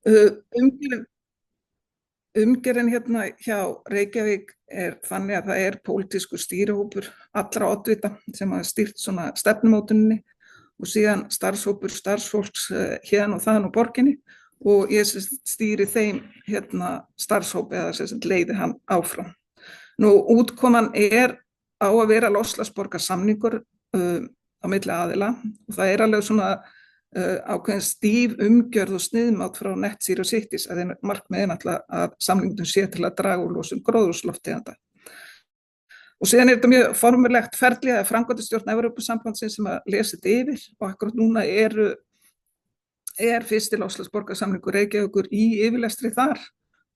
Umgjörðin, umgjörðin hérna hjá Reykjavík er þannig að það er pólitískur stýrihópur allra oddvita sem hafa stýrt svona stefnumótuninni og síðan starfshópur starfsfólks hérna og þaðan úr borginni og ég stýri þeim hérna starfshópi eða sem sagt leiði hann áfram. Nú útkoman er á að vera loftslagsborgarsamningur á milli aðila og það er alveg svona ákveðin stíf umgjörð og sniðmátt frá Net Zero Cities að markmiðin alltaf að samningum sé til að draga úr losun gróðurhúsalofttegunda. Og síðan er þetta mjög formulegt ferli að framkvæmdastjórn Evrópusambandsins sem að lesa þetta yfir og akkurat núna er fyrsti loftslagsborgarsamningur Reykjavíkur í yfirlestri þar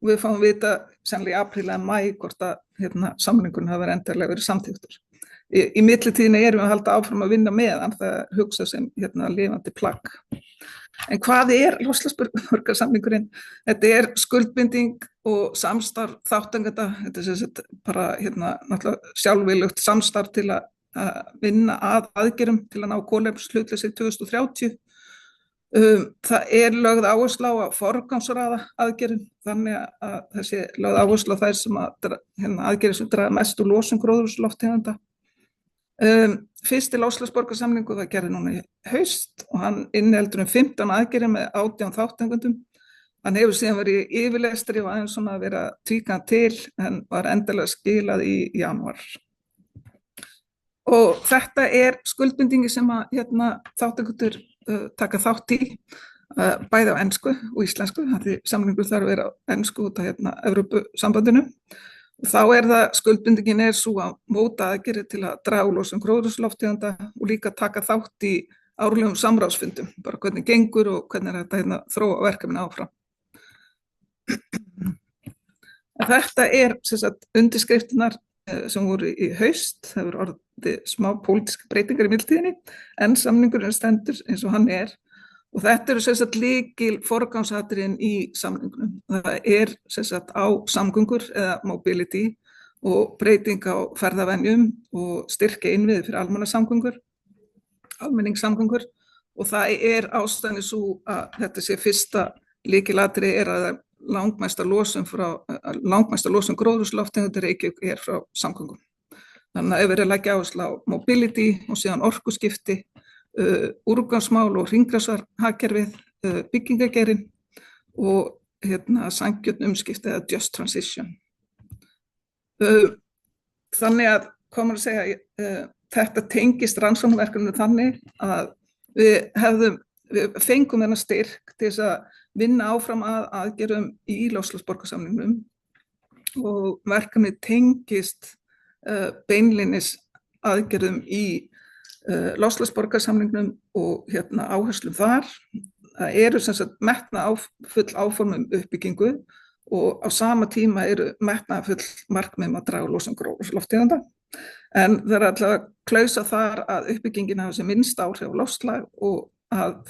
og við fáum vita sennilega í apríl eða maí hvort að samningurinn hafi endanlega verið samþykktur. Í millitíðinni erum við að halda áfram að vinna með hann, það hugsa sem lifandi plagg. En hvað er loftslagsborgarsamningurinn? Þetta er skuldbinding og samstarf þátttakenda, þetta er sem sagt bara náttúrulega sjálfviljugt samstarf til að vinna að aðgerðum til að ná kolefnishlutleysi 2030. Það er lögð áhersla á að forgangsraða aðgerðum þannig að það sé lögð áhersla á þær sem aðgerðir sem draga mest úr losun gróðurhúsalofttegunda. Fyrsti loftslagsborgarsamningur var gerður núna í haust og hann inniheldur 15 aðgerðir með 18 þáttttakendum. Hann hefur síðan verið í yfirlestri og aðeins svona verið að tvíka hann til en var endanlega skilað í janúar. Og þetta er skuldbindingi sem að þátttakendur taka þátt í bæði á ensku og íslensku, því samningur þarf að vera á ensku út af Evrópusambandinu. Þá er það skuldbindingin er svo að móta aðgerðir til að draga úr losun gróðurhúsalofttegunda og líka taka þátt í árlegum samráðsfundum, bara hvernig gengur og hvernig er þetta þróa verkefni áfram. Þetta er sem sagt undirskriftirnar sem voru í haust, það voru orðið smá pólitíska breytingar í millitíðinni en samningurinn stendur eins og hann er og þetta eru sem sagt lykil forgangsatriðin í samningunum. Það er sem sagt á samgöngur eða mobility og breyting á ferðavenjum og styrkja innviði fyrir almenningssamgöngur og það er ástæðan svo að þetta sé fyrsta lykilatriði er að langmesta losun gróðurhúsalofttegunda Reykjavík er frá samgöngum. Þannig að ef við leggja áherslu á mobility og síðan orkuskipti, úrgangsmál og hringrásarhagkerfið, byggingagerðin og sanngjörn umskipti eða just transition. Þannig að hvað maður að segja, þetta tengist rannsóknarverkefninu þannig að við fengum þennan styrk til þess að vinna áfram að aðgerðum í loftslagsborgarsamningnum og verkefni tengist beinlínis aðgerðum í loftslagsborgarsamningnum og áherslum þar. Það eru sem sagt metnaðarfull áform uppbyggingu og á sama tíma eru metnaðarfull markmið að draga úr losun gróðurhúsalofttegunda. En það er alltaf að klausa þar að uppbyggingin hafi sem minnst áhrif á loftslag og að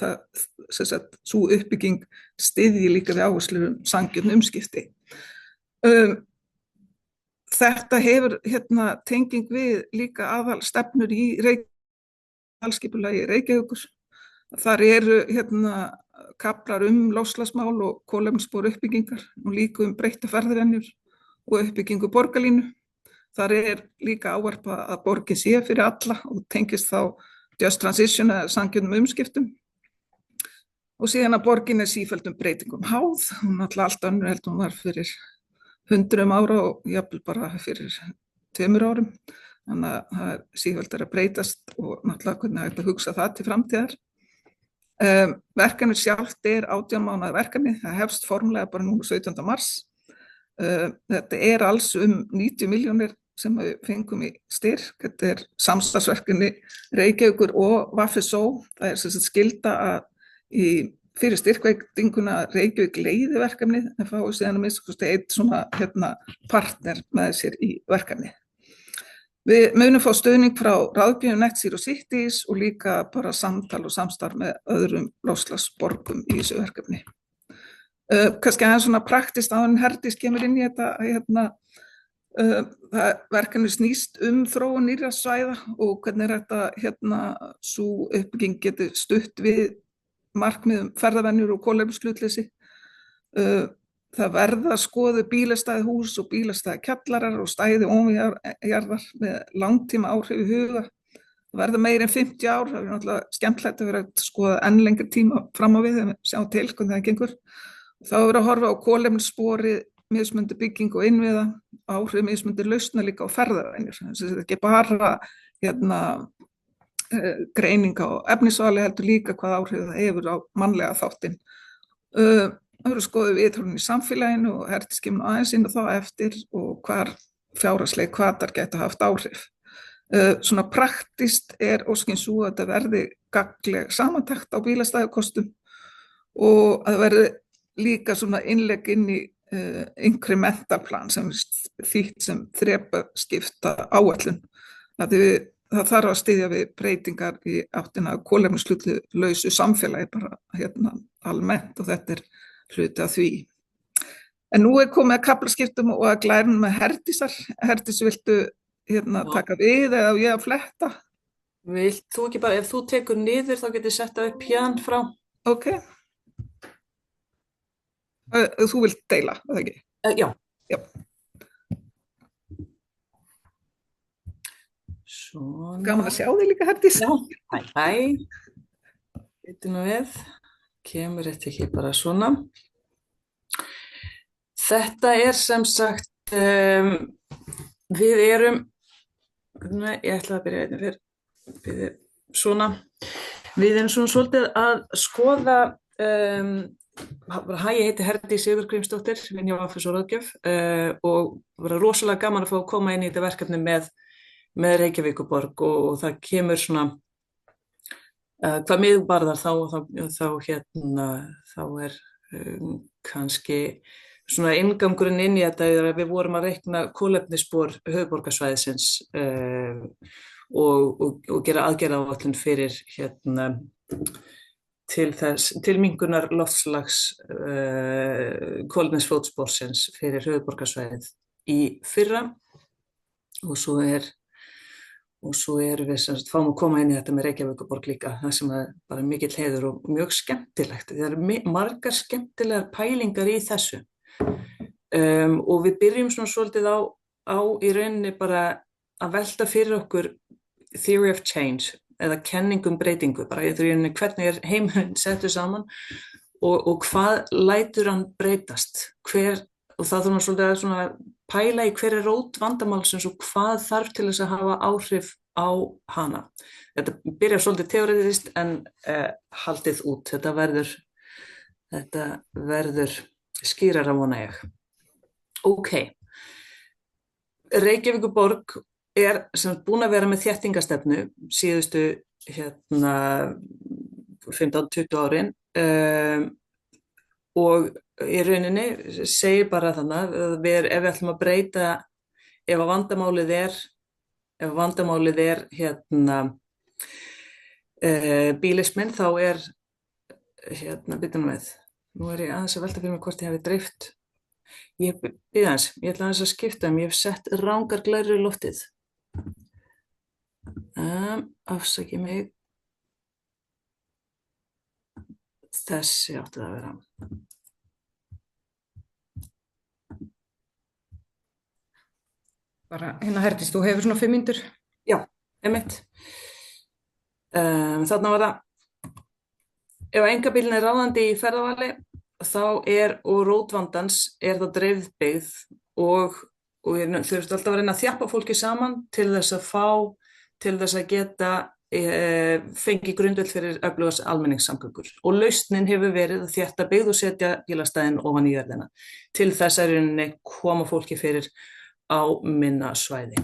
sú uppbygging styðji líka við áherslu sanngjörn umskipti. Þetta hefur tenging við líka aðalstefnur í aðalskipulagi Reykjavíkur. Þar eru kaflar loftslagsmál og kolefnisspor uppbyggingar og líka breytta ferðavenjur og uppbyggingu borgarlínu. Þar er líka ávarpað að borgin sé fyrir alla og tengist þá just transition eða sanngjörnum umskiptum. Og síðan að borgin er sífelldum breytingum háð, hún náttúrulega allt önnur heldur hún var fyrir 100 ára og jafnvel bara fyrir 2 árum. Þannig að það er sífellt að breytast og náttúrulega hvernig hægt að hugsa það til framtíðar. Verkefnið sjálft er 18 mánaða verkefni, það hefst formlega bara nú 17. mars. Þetta er alls 90 milljónir sem við fengum í styrk. Þetta er samstarfsverkefni Reykjavíkur og VFSO. Það er sem sagt skylda að fyrir styrkveitinguna Reykjavík leiði verkefnið en fái síðan að minnsta kosti einn svona partner með sér í verkefnið. Við munum fá stuðning frá ráðgjöfum Net Zero Cities og líka bara samtal og samstarf með öðrum loftslagsborgum í þessu verkefni. Kannski aðeins svona praktist áður en Herdís kemur inn í þetta verkefni snýst þróun nýrra svæða og hvernig þetta sú uppbygging getur stutt við markmiðum ferðavenjur og kolefnishlutleysi. Það verða skoðu bílastæði hús og bílastæði kjallarar og stæði ofanjarðar með langtíma áhrif í huga. Það verða meir en 50 ár, það er náttúrulega skemmtilegt að vera að skoða enn lengri tíma fram á við þegar við sjáum til hvernig það gengur. Þá er verið að horfa á kolefnisspori, mismundi bygging og innviða, áhrif mismundi lausna líka á ferðavenjur. Þetta er ekki bara greining á efnisvali heldur líka hvað áhrif það hefur á mannlega þáttinn. Það eru skoðuð viðhorfin í samfélaginu og hertiskimn aðeins inn og þá eftir og hvar fjárhagsleg hvatar geta haft áhrif. Svona praktist óskin svo að þetta verði gagnleg samantekt á bílastæðakostum og að verði líka svona innlegg inn í incremental plan sem þýtt sem þrepaskipta áætlun. Það þarf að styðja við breytingar í áttina kolefnishlutlaust samfélagi bara almennt og þetta er hluti af því. En nú er komið að kaflaskiptum og að glærunum með Herdísar. Herdís, viltu taka við eða ég að fletta? Vilt þú ekki bara, ef þú tekur niður þá getur setta upp hérna frá. Ok. Þú vilt deila, eða ekki? Já. Já. Svona. Gaman að sjá þig líka, Herdís. Já, hæ. Getur nú við. Kemur þetta ekki bara svona. Þetta er sem sagt, við erum, ég ætla að byrja einnig fyrir svona. Við erum svona svolítið að skoða, ég heiti Herdís Sigurgrímsdóttir, vinn hjá Áfengisvarnaráðgjöf og var rosalega gaman að fá að koma inn í þetta verkefni með Reykjavíkurborg og það kemur svona, hvað mig varðar þá er kannski svona inngangurinn inn í þetta er að við vorum að reikna kolefnisspor höfuðborgarsvæðisins og gera aðgerðaáætlun fyrir til minnkunar loftslags kolefnisfótsporsins fyrir höfuðborgarsvæðið í fyrra og svo erum við fáum að koma inn í þetta með Reykjavíkurborg líka, það sem er bara mikill heiður og mjög skemmtilegt. Það eru margar skemmtilegar pælingar í þessu og við byrjum svona svolítið á í rauninni bara að velta fyrir okkur theory of change eða kenningum breytingu, bara í rauninni hvernig heimurinn settur saman og hvað lætur hann breytast, og það þurfum svolítið að pæla í hver rót vandamálsins og hvað þarf til þess að hafa áhrif á hana. Þetta byrjar svolítið teóriðist en haldið út. Þetta verður skýrara vona ég. Ok. Reykjavíkurborg er sem búin að vera með þéttingastefnu síðustu 15-20 árin og í rauninni segir bara þannig að ef við ætlum að breyta, ef vandamálið er bílisminn þá er bíddu nú við. Nú er ég aðeins að velta fyrir mig hvort ég hafi dreift. Ég ætla aðeins að skipta ég hef sett rangar glærur í loftið. Afsakið mig. Þessi átti það að vera. Bara Herdís, þú hefur svona 5 mínútur. Já, einmitt. Þarna var það, ef einkabílinn er ráðandi í ferðavali, og rótvandans það dreifð byggð og þau þurftu alltaf að reyna að þjappa fólki saman til þess að geta fengi grundvöll fyrir öflugas almenningssamgöngur. Og lausnin hefur verið að þétta byggð og setja bílastæðin ofan í jörðina til þess að rauninni koma fólki fyrir á minna svæði.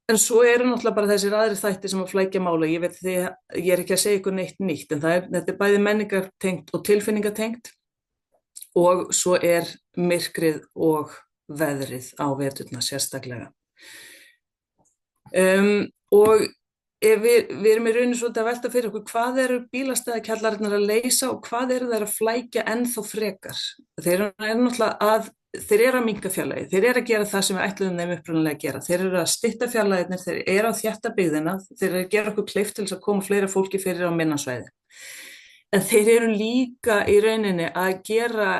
En svo eru náttúrulega bara þessir aðrir þættir sem að flækja mála. Ég er ekki að segja ykkur neitt nýtt, en þetta er bæði menningartengt og tilfinningatengt og svo er myrkrið og veðrið á veturna sérstaklega. Og við erum í rauninni svolítið að velta fyrir okkur hvað eru bílastæðakjallararnir að leysa og hvað eru þær að flækja ennþá frekar. Þeir eru að minnka fjarlægið, þeir eru að gera það sem við ætluðum þeim upprunalega að gera. Þeir eru að stytta fjarlægirnir, þeir eru að þétta byggðina, þeir eru að gera okkur kleift til þess að koma fleira fólki fyrir á minna svæði. En þeir eru líka í rauninni að gera,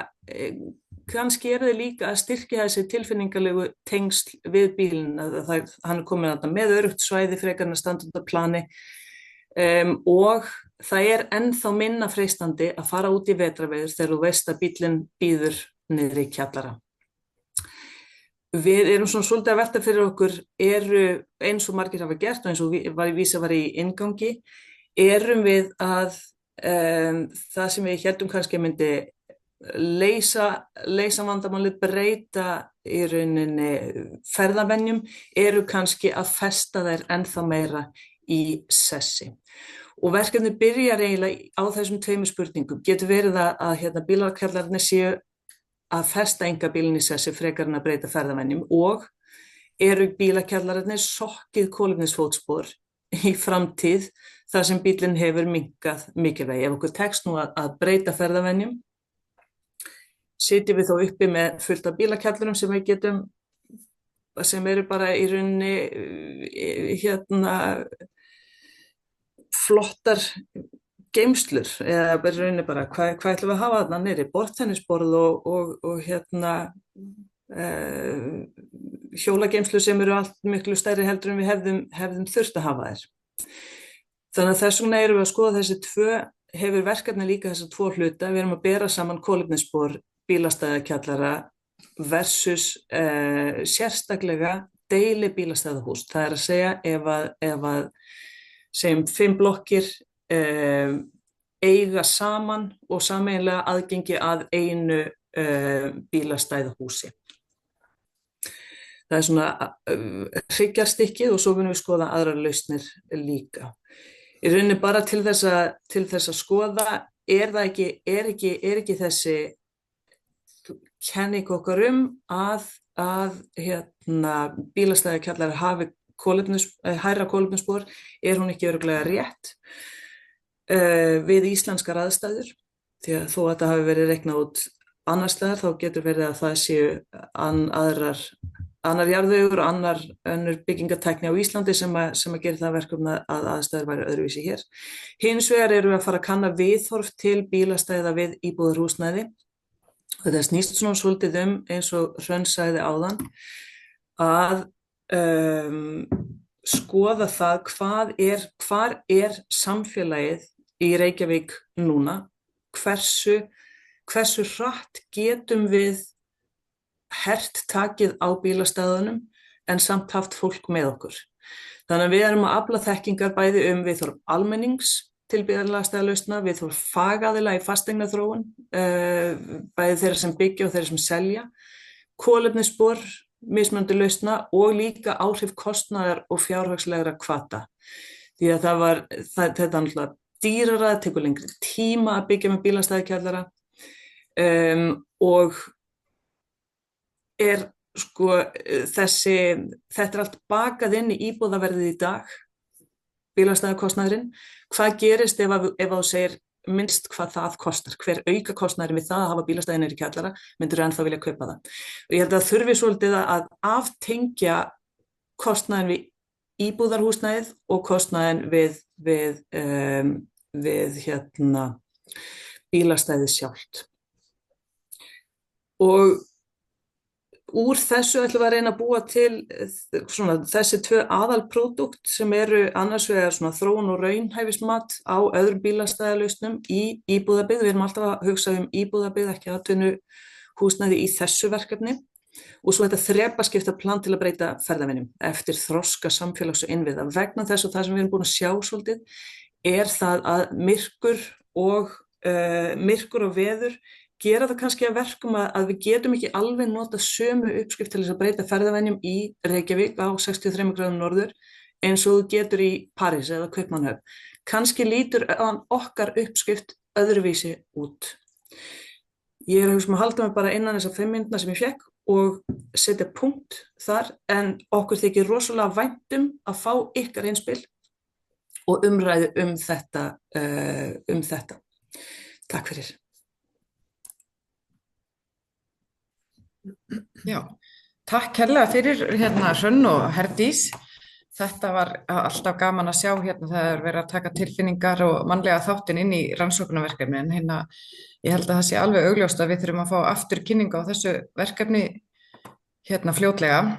kannski eru þeir líka að styrkja þessi tilfinningalegu tengsl við bílinn, hann komin að með öruggt svæði frekar en að standa út á plani, og það ennþá minna freistandi að fara út í vetrarveður þegar þú veist að bílinn bíður niður í kjallara. Við erum svona svolítið að velta fyrir okkur, eru eins og margir hafa gert og eins og vísa var í inngangi, erum við að það sem við héldum kannski myndi leysa vandamálið, breyta í rauninni ferðavenjum, eru kannski að festa þær ennþá meira í sessi. Og verkefni byrjar eiginlega á þessum tveimur spurningum. Getur verið að bílakjallarnir séu að festa einkabílinn í sessi frekar en að breyta ferðavenjum, og eru bílakjallarnir sokkið kolefnisfótspor í framtíð þar sem bílinn hefur minnkað mikilvægi. Ef okkur tekst nú að breyta ferðavenjum, sitjum við þó uppi með fullt af bílakjallarum sem eru bara í rauninni flottar geymslur, eða í rauninni bara hvað ætlum við að hafa þarna niðri, borðtennisborð og hjólageymslur sem eru allt miklu stærri heldur en við hefðum þurft að hafa þær. Þannig að þess vegna erum við að skoða hefur verkefni líka þessar tvo hluta. Við erum að bera saman kolefnisspor bílastæðakjallara versus sérstaklega deili bílastæðahús. Það að segja ef að segjum 5 blokkir eiga saman og sameiginlega aðgengi að einu bílastæðahúsi. Það svona hryggjarstykkið, og svo munum við skoða aðrar lausnir líka. Í rauninni bara til þess að skoða, er ekki þessi kenning okkar að bílastæðakjallar hafi hærra kolefnisspor, hún ekki örugglega rétt við íslenskar aðstæður, því að þó að þetta hafi verið reiknað út annars staðar, þá getur verið að það séu annar jarðvegur og önnur byggingatækni á Íslandi sem að gera það verkum að aðstæður væri öðruvísi hér. Hins vegar erum við að fara að kanna viðhorf til bílastæða við íbúðarhúsnæði. Þetta snýst svona svolítið eins og Hrönn sagði áðan, að skoða það hvar er samfélagið í Reykjavík núna, hversu hratt getum við hert takið á bílastæðunum en samt haft fólk með okkur. Þannig að við erum að afla þekkingar bæði viðhorf almennings til bílastæðalausna, viðhorf fagaðila í fasteignaþróun, bæði þeirra sem byggja og þeirra sem selja, kolefnisspor mismunandi lausna og líka áhrif kostnaðar og fjárhagslegra hvata. Því að þetta er náttúrulega dýrara, það tekur lengri tíma að byggja með bílastæðakjallara, og þetta allt bakað inn í íbúðaverðið í dag, bílastæðakostnaðurinn. Hvað gerist ef þú segir minnst hvað það kostar, hver auka kostnaðurinn við það að hafa bílastæði niður í kjallara, myndirðu ennþá vilja kaupa það. Og ég held að þurfi svolítið að aftengja kostnaðinn við íbúðarhúsnæðið og kostnaðinn við bílastæðið sjálft. Og úr þessu ætlum við að reyna að búa til þessi 2 aðalpródúkt sem eru annars vegar þróun og raunhæfismat á öðrum bílastæðalausnum í íbúðabyggð. Við erum alltaf að hugsa íbúðabyggð, ekki atvinnuhúsnæði í þessu verkefni. Og svo þetta þrepaskipta plan til að breyta ferðavenjum eftir þroska samfélags og innviða. Vegna þess og það sem við erum búin að sjá svolítið er það að myrkur og veður gera það kannski að verkum að við getum ekki alveg nota sömu uppskrift til þess að breyta ferðavenjum í Reykjavík á 63 gráðum norður eins og þú getur í París eða Kaupmannahöfn. Kannski lítur okkar uppskrift öðruvísi út. Ég er að hugsa að halda mig bara innan þessar 5 mínútna sem ég fékk og setja punkt þar, en okkur þykir rosalega vænt að fá ykkar innspil og umræðu þetta. Takk fyrir. Já, takk kærlega fyrir Hrönn og Herdís. Þetta var alltaf gaman að sjá hérna, það er verið að taka tilfinningar og mannlega þáttinn inn í rannsóknarverkefni, en hérna, ég held að það sé alveg augljóst að við þurfum að fá aftur kynningu á þessu verkefni hérna fljótlega.